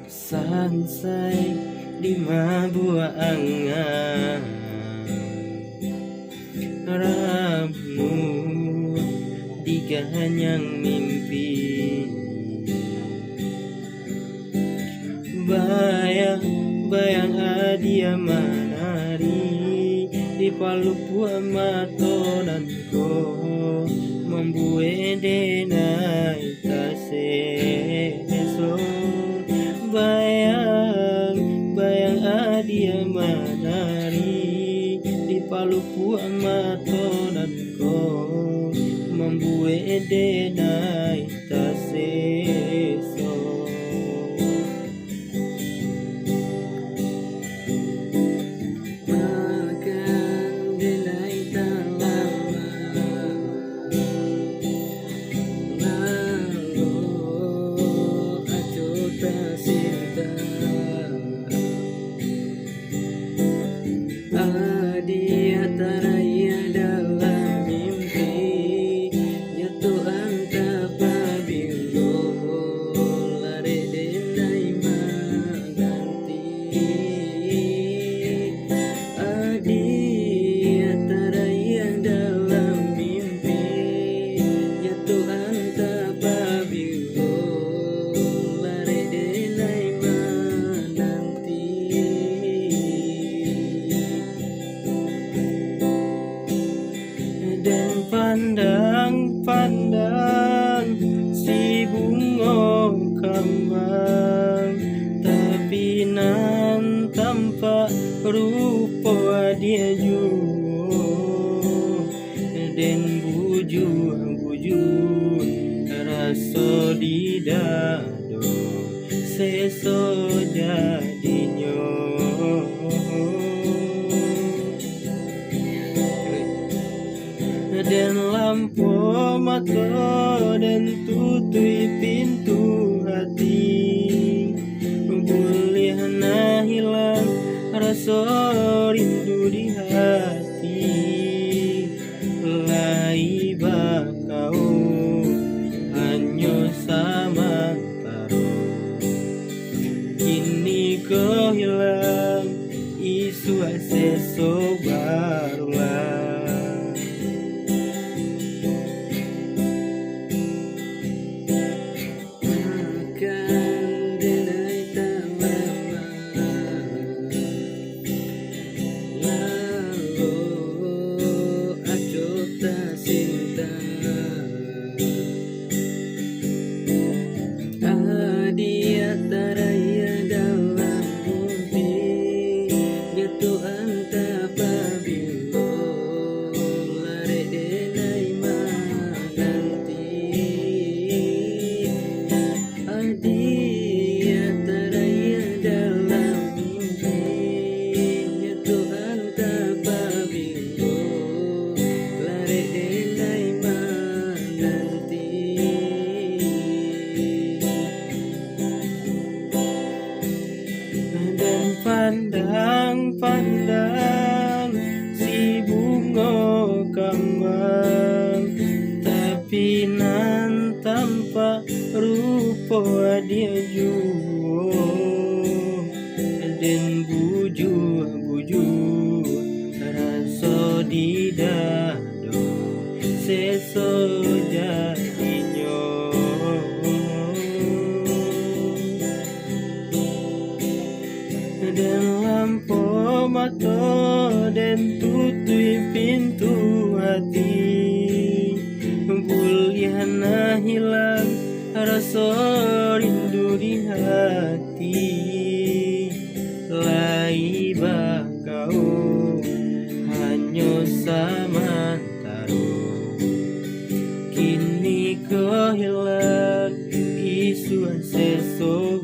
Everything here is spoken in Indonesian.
sansai di mabua angan ramu diganyang mimpi bayang adia manari di palupu amatonanko membuat denai taseso bayang adia manari di palupu amatonanko membuat denai taseso Adia taraya dalam mimpi jatuh anta pabilo lare denai maganti Adia taraya dalam mimpi jatuh anta pabilo lare denai maganti dan pandang si bunga kembang tapi nan tanpa rupa dia juga dan bujur rasa di dado seso jadinya dan lampu mata dan tutui pintu hati boleh hilang rasa rindu di hati lai bakau hanya samantara kini kau hilang isu seso barulah Adia taraya dalam mimpi jatuh anta pabilo lare denai maganti Adia taraya dalam mimpi jatuh anta pabilo lare denai maganti dan pandang si bunga kembang tapi nan tanpa rupa dia juga dan bujur rasa di dado seso jadinya dan lampu mata dan tutui pintu hati boleh hilang rasa rindu di hati lai bakau hanya samantara kini kau hilang isu seso